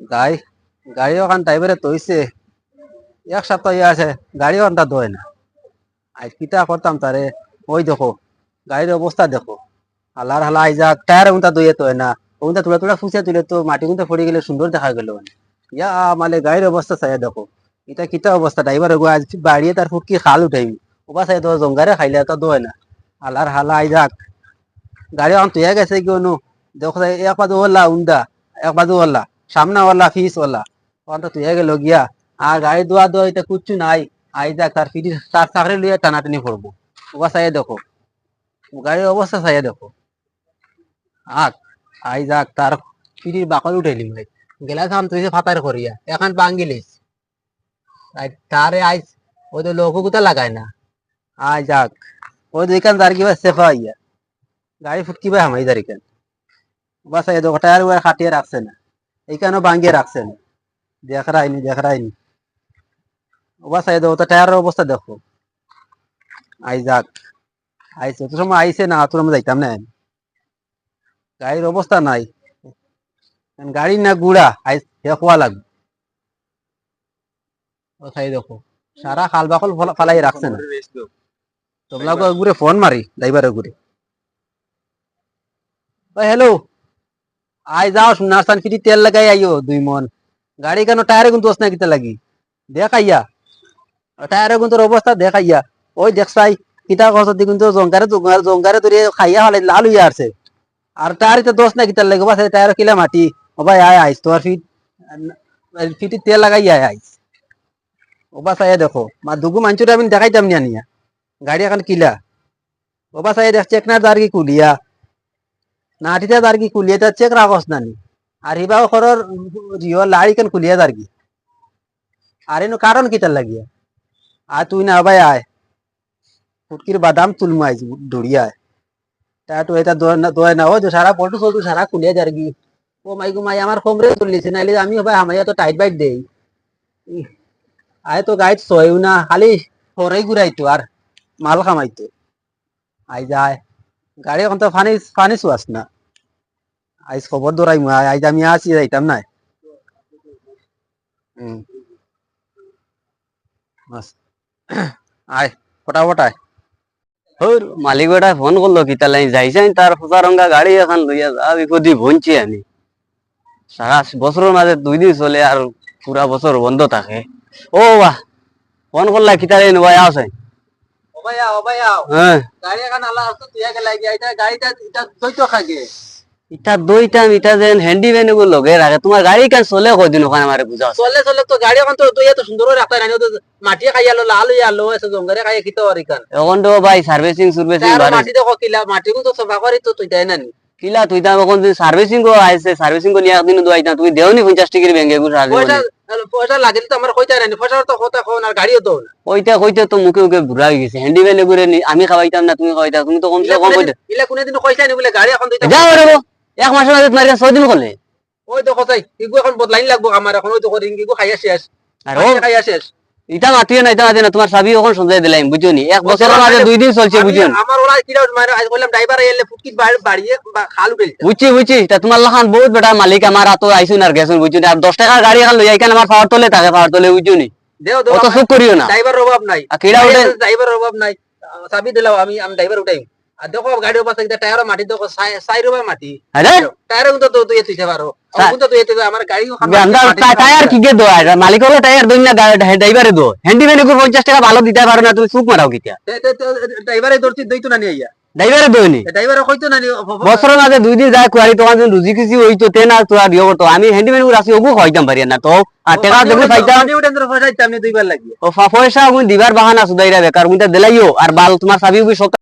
গাই গাড়ি ওখান ড্রাইভারে তৈছে এক সপ্তাহ আছে গাড়ি ওখানটা দোয় না। আজ কিতা করতাম তারে, ওই দেখো গাড়ির অবস্থা দেখো, হালার হালা আইজাক টায়ার উনটা দইয়ে তো না, উনটা তুলা তুলা ফুসে তুলে তো মাটি কিন্তু পড়ে গেলে সুন্দর দেখা গেল। ইয়া মানে গাড়ির অবস্থা চাই দেখো, এটা কিতা অবস্থা, ড্রাইভার আজ বাড়িয়ে তার ফুটকি খাল উঠাইবি, ওবা চাই তো জঙ্গারে খাইলে তা দোয় না, হালার হালা আইজাক গাড়ি এখন তুই গেছে কিনো দেখো, এক বাজু ওল্লা উন্দা, এক বাজু ওল্লা সামনা ওল্লা ফিস ওল্লা, ওখান তুই গেল গিয়া আর গাড়ি দোয়া দোয়া এটা কুচ্ছু নাই। আইজাক তার ফিটি তার চাকরি লইয়া টানাটানি করবো, ওবা চাই দেখো গাড়ির অবস্থা চাই দেখো। আক আইজাক তার ফিটির বাকল উঠাইলি ভাই, গেলা খান তুই ফাতার করিয়া এখন বাঙ্গিলিস তারে আইস, ওই তো লোক কোথা লাগায় না। আইজাক ওই দুইখান তার কিবা সেফা ইয়া গাড়ি ফুটকিবা হামাই দাঁড়িখান, বাস এই দেখো টায়ার ওয়ার খাটিয়ে রাখছে না, এইখানেও বাঙ্গিয়ে রাখছে না, দেখ রাইনি বাস এই দেখো টায়ারের অবস্থা দেখো। আইজাক আইসে তো সময় আইসে না, তোর আমরা যাইতাম না, গাড়ির অবস্থা নাই, গাড়ি না গুড়া আইস হেকুয়া লাগবে। ওই দেখো সারা খাল বাকল ফালাই রাখছে না, তোমরা ঘুরে ফোন মারি ড্রাইভারের ঘুরে, ওই হ্যালো আই যাও নার্সান ফিটি তেল লাগাই আইও 2 মন, গাড়ি কেন টায়ারে কিন্তু না কিতা লাগি দেখাইয়া, টায়ারে কিন্তু অবস্থা দেখাইয়া, ওই দেখছাই কিতা কষ্ট দি কিন্তু জঙ্গারে জঙ্গারে ধরে খাইয়া হলে লাল হইয়া আসছে, আর টায়ারিতে দোষ না কিতা লাগে বাস টায়ার কিলা মাটি, ও ভাই আয় আইস তোমার ফিটি তেল লাগাই আয় আইস, ও বাস আয় দেখো মা দুগু মাঞ্চুরে আমি দেখাইতাম নিয়া নিয়া গাড়ি এখন কিলা, ও বাস আয় দেখ চেক না দার কি কুলিয়া নাটিতে দার কি কুলিয়া তা চেক রাখস নানি, আর হিবা খরর রিও লাড়ি কেন কুলিয়া দার কি, আর এনো কারণ কিতার লাগিয়া, আর তুই না ভাই আয় ফুটকির বাদাম তুলমাই দড়িয়া তা তো এটা দোয় না, ও যে সারা পল্টু ফল্টু সারা কুলিয়া দার কি, ও মাই গো মাই আমার কমরে তুলিছে নাইলে আমি ভাই হামাইয়া তো টাইট বাইট দেই, আয় তো গাইড সয়ও না খালি হরেই ঘুরাইতো আর মাল খামাইতো। আই যায় গাড়ি এখন তো ফানি ফানি চুয়াস না, আইস খবর দৌড়াই আইজ আমি আসি যাইতাম না। বাস আয় ফটাফট আয়। ওর মালিক বেটা ফোন করলো কি তাহলে যাইছেন তার ফুটা রঙা গাড়ি এখন লইয়া যা বিপদি ভনছি আমি, সারা বছরের মাঝে 2 দিন চলে আর পুরা বছর বন্ধ থাকে। ও বাহ ফোন করলা কি তাহলে ভাই আসে, ও ভাই আও, ও ভাই আও, হ্যাঁ গাড়ি এখন আল্লাহ আসতো তুই আগে লাগিয়া এটা গাড়িটা এটা দইতো খাগে, ইটা দুইটা মিটা যেন হ্যান্ডি ভ্যান এগুলো লগে রাখে, তোমার গাড়ি কেন চলে কদিন ওখানে আমার বুঝা চলে চলে তো গাড়ি এখন তো তুই এত সুন্দর করে রাখতে নাই, তো মাটি খাইয়া লো লাল হইয়া লো এসে জঙ্গরে খাইয়া খিতে পারি কান, এখন তো ভাই সার্ভিসিং সার্ভিসিং তার মাটি দেখো কিলা মাটি তো সফা করি তো তুই দেয় না নি, কিলা তুই তো এখন সার্ভিসিং কো আইছে সার্ভিসিং কো নিয়ে একদিন দুই না তুই দেওনি 50 টাকার ব্যাংকে গুছ আগে পয়সা পয়সা লাগিলে তো আমার কইতে নাই, পয়সা তো কথা কোন আর গাড়িও তো না, কইতে কইতে তো মুখে মুখে বুড়া হয়ে গেছে, হ্যান্ডি ভ্যান এগুলো আমি খাওয়াইতাম না তুমি খাওয়াইতা, তুমি তো কমসে কম কইতে ইলা কোনদিন কইছা নি বলে গাড়ি এখন দিতে যাও রে গো, 1 মাসের মাঝে তোমার 6 দিন করলে, ওই তো কথাই ইগু এখন বদলাইন লাগবো আমার, এখন ওই তো রিং ইগু খাইয়া শেষ, আর ও খাইয়া শেষ, ইটা মাতিয়ে না ইটা মাতিয়ে না, তোমার চাবি এখন সঞ্জয় দিলাম বুঝনি, 1 বছরের মাঝে 2 দিন চলছে বুঝনি, আমার ওরা কিরা মানে আজ বললাম ড্রাইভার এলে ফুটকি বাড়িয়ে খাল উঠে বুঝছি বুঝছি তা তোমার লাখান বহুত বেটা মালিক আমার তো আইসুন আর গেছুন বুঝনি, আর 10 টাকার গাড়ি এখন লই এখানে আমার পাওয়ার তলে থাকে, পাওয়ার তলে বুঝনি দেও অত সুখ করিও না, ড্রাইভার অভাব নাই, আর কিরা উঠে ড্রাইভার অভাব নাই, চাবি দিলাও আমি ড্রাইভার উঠাই, আর দেখো গাড়ির অবস্থা টায়ার মাটি দেখো 4 রুপা মাটি, আরে টায়ার কিন্তু তো তুই তুইতে পারো, কিন্তু তুই আমার গাড়ি টায়ার কি কে দো মালিক হলো টায়ার দই না ড্রাইভারে দো, হ্যান্ডি ভ্যানে 50 টাকা ভালো দিতে পারো না, তুমি সুখ মারাও কিটা ড্রাইভারে দৌড়তি দইতো না নিয়া, ড্রাইভারে দইনি ড্রাইভারে কইতো না বছরের মাঝে 2 দিন যায় কুয়ারি তোমার জন্য রুজি কিছু হইতো তে না তোরা দিও করতো, আমি হ্যান্ডি ভ্যান রাখি ওগু খাইতাম পারি না তো, আর টাকা দেখো পাইতাম পয়সা দিতাম দুইবার লাগিয়ে, ও পয়সা আমি দিবার বাহানা সুদাইরা বেকার মুইটা দিলাইও আর বাল তোমার চাবি সব